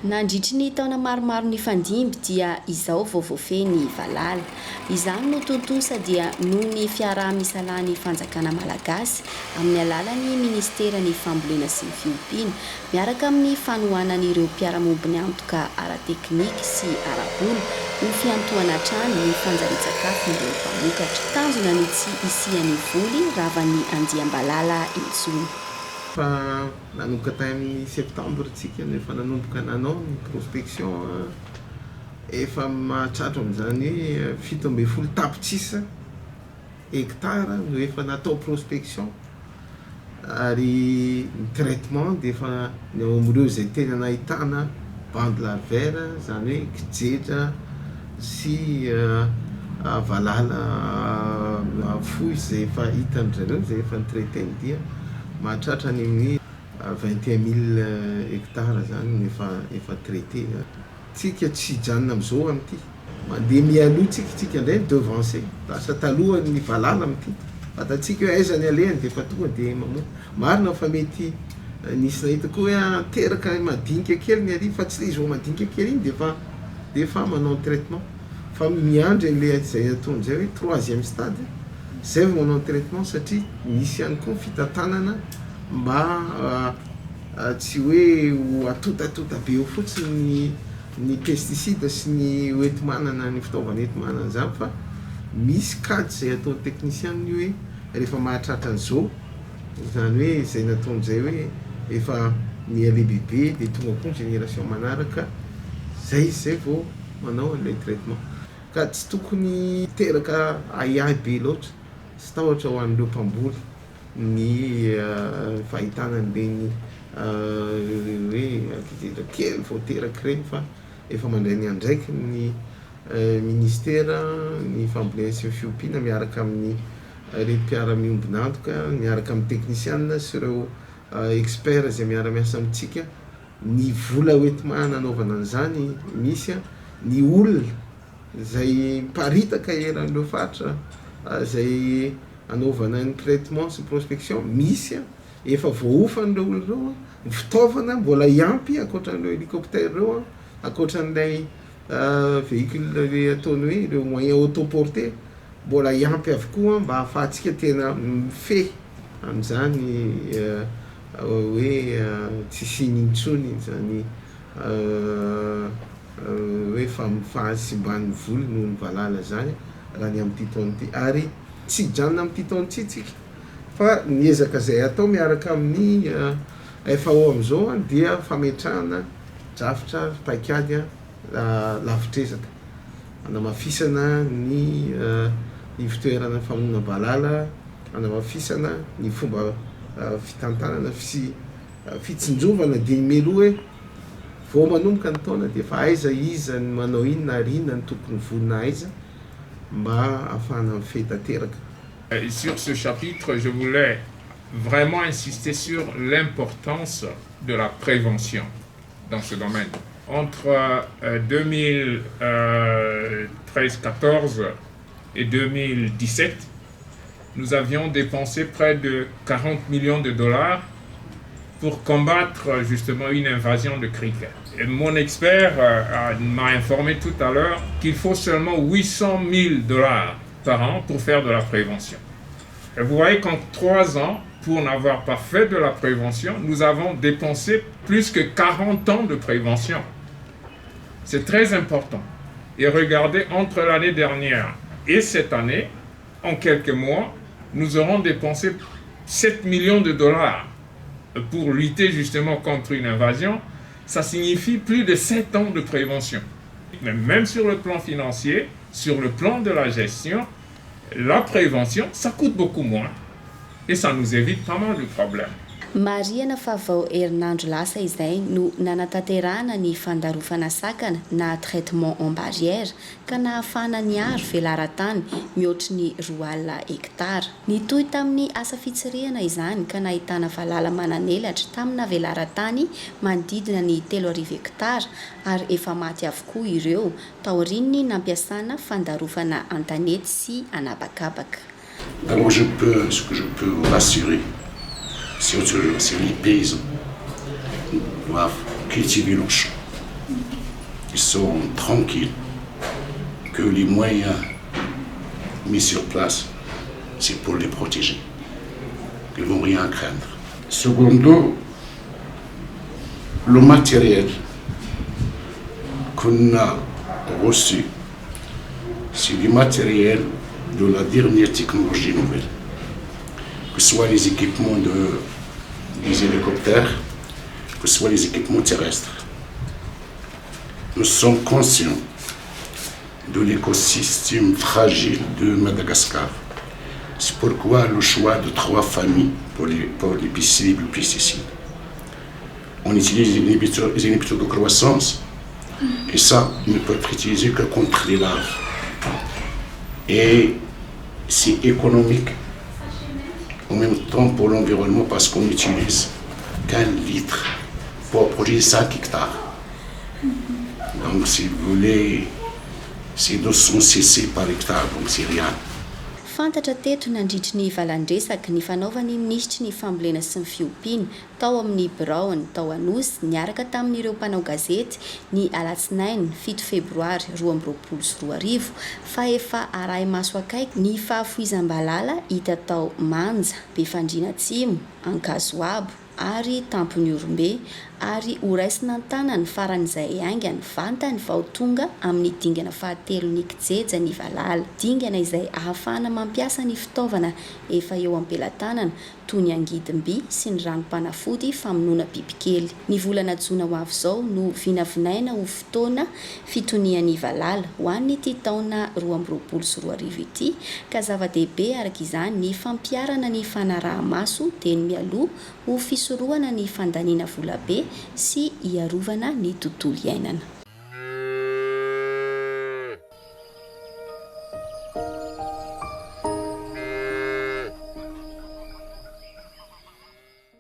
Nandritry ny taona maromaro ny fandimby dia izao vao voafehy ny Valala. Izany no tontosa dia noho ny fiaraha-misalahany fanjakana malagasy amin'ny alalan'ny ministeran'ny fambolena sy ny fiompiana miaraka amin'ny fanohanan'ireo mpiara-mombony antoka ara-teknika sy ara-bola ho fiantohana trano ny fanjarian-tsakafo ireo mpamokatra. Tanjona ny tsy isian'ny voly ravan'ny Andiambalala intsony. Fa nanomboka tamin'ny septembre tsika efa nanomboka nanao ny prospection efa mahatratra amin'izany hoe 17 tapitrisa hektara no efa natao prospection ary ny traitement dia efa amin'ireo izay tena nahitana bande larvaire zany hoe kijetra sy valala fohy izay efa hitan'zareo izay efa nitraiteny dia mahatratra ny amin'ny 21 000 hectares zany efa traité. Tsika tsy hijanona amin'izao amin'ity mandeha mialoha tsika indray devancer lasa taloha ny valala amin'ity fatatsika hoe aiza ny alehany dia efa tonga dia mamoa marina fa mety nisy nahita koa hoe teraka madinika kely ny ariva fa tsy le zao madinika kely iny dia efa manao traitement fa miandry le izay ataon'izay hoe 3e stade zay vao manao traitement satria misy ihany koa fitantanana mba tsy hoe ho atotatota be eo fotsiny ny pesticide sy ny hoentimanana ny fitaovana entimanana zany fa misy kady zay atao technicien hoe rehefa mahatratra an'izao zany hoe izay nataon'izay hoe efa miale bebe dia tonga koa génération manaraka zay vao manao an'ilay traitement ka tsy tokony teraka ahiahy be loatra sy tahotra ho an'ireo mpamboly ny fahitana an'ireny hoe akijetra kely vao teraka ireny fa efa mandray ny andraiky ny ministera ny fambolena sy ny fiompiana miaraka amin'ny retim-piara-miombona antoka miaraka amin'ny technicienne sy ireo expert zay miara-miasa amintsika ny vola hoentimahana anaovana an'izany misy ny olona zay mparitaka eran'ireo faritra zay anaovana ny traitement sy prospection misy efa voaofan'ireo olona ireo ny fitaovana mbola hiampy akoatran'ireo hélicoptère ireo akoatran'ilay véhicule le ataony hoe ireo moyen autoporté mbola hiampy avokoa mba ahafahantsika tena mifehy amin'izany hoe tsy sinintsony zany hoe fahasimbany voly noho ny valala zany raha ny amin'ity taon'ity ary tsy hijanona amin'ity taon'ity tsika fa niezaka zay atao miaraka amin'ny FAO amin'izao dia fametrahana drafitra paikady lavitrezaka anamafisana ny fitoerana famonina valala anamafisana ny fomba fitantanana sy fitsinjovana dia meloa hoe vao manomboka ny taona dia fa aiza iza ny manao inona ary inona ny tokony vonina aiza mba ahafahana mifehy tanteraka. Sur ce chapitre, je voulais vraiment insister sur l'importance de la prévention dans ce domaine. Entre 2013-14 et 2017, nous avions dépensé près de 40 millions de dollars pour combattre justement une invasion de criquets. Et mon expert m'a informé tout à l'heure qu'il faut seulement 800 000 dollars par an pour faire de la prévention. Et vous voyez qu'en 3 ans, pour n'avoir pas fait de la prévention, nous avons dépensé plus que 40 ans de prévention. C'est très important. Et regardez, entre l'année dernière et cette année, en quelques mois, nous aurons dépensé 7 millions de dollars pour lutter justement contre une invasion. Ça signifie plus de 7 ans de prévention. Mais même sur le plan financier, sur le plan de la gestion, la prévention, ça coûte beaucoup moins et ça nous évite pas mal de problèmes. Mariana fa vao herinandro lasa izay no nanatanterahana ny fandarofana sakana na traitement en barrière ka nahafahana niaro velaran-tany mihoatry ny 2 alina hektara. Nitohy tamin'ny asa fitsirihana izany ka nahitana valala mananelatra tamina velaran-tany manodidina ny 3 hektara ary efa maty avokoa ireo taorian'ny nampiasana fandarofana antanety sy anabakabaka. Moi, ce que je peux vous rassurer, c'est les paysans doivent cultiver leurs champs, ils sont tranquilles que les moyens mis sur place, c'est pour les protéger. Ils ne vont rien craindre. Secondo, le matériel qu'on a reçu, c'est du matériel de la dernière technologie nouvelle. Que ce soit les équipements des hélicoptères, que ce soit les équipements terrestres. Nous sommes conscients de l'écosystème fragile de Madagascar. C'est pourquoi le choix de 3 familles pour les pesticides et les pesticides. On utilise les inhibiteurs de croissance et ça ne peut être utilisé que contre les larves. Et c'est économique en même temps pour l'environnement parce qu'on utilise 15 litres pour produire 5 hectares. Donc si vous voulez, c'est 200 cc par hectare, donc c'est rien. Fantatra teto nandritry ny valandresaka ny fanaovany minisitry ny fambolena sy ny fiompiana tao amin'ny Braon tao Anosy niaraka tamin'ireo mpanao gazety ny alatsinainy 7 febroary 2024 fa efa arahy maso akaiky ny fahafoizam-balala hita tao Manja, Befandriana Atsimo, Ankazoabo ary Tampony Orombe ary horaisina an-tanany faran'izay aingana vantany vao tonga amin'ny dingana fahatelon'ny kijeja ny Valala. Dingana izay ahafahana mampiasa ny fitaovana efa eo am-pelantanana toy ny angidimby sy ny ranom-panafody famonoana bibikely. Ny volana Jona ho avy izao no vinavinaina ho fotoana fitonian'ny Valala ho an'ity taona 2024 ity ka zava-dehibe araka izany ny fampiarana ny fanaraha-maso dia ny mialoha ho fisorohana ny fandaniana volabe sy iarovana ny tontolo iainana.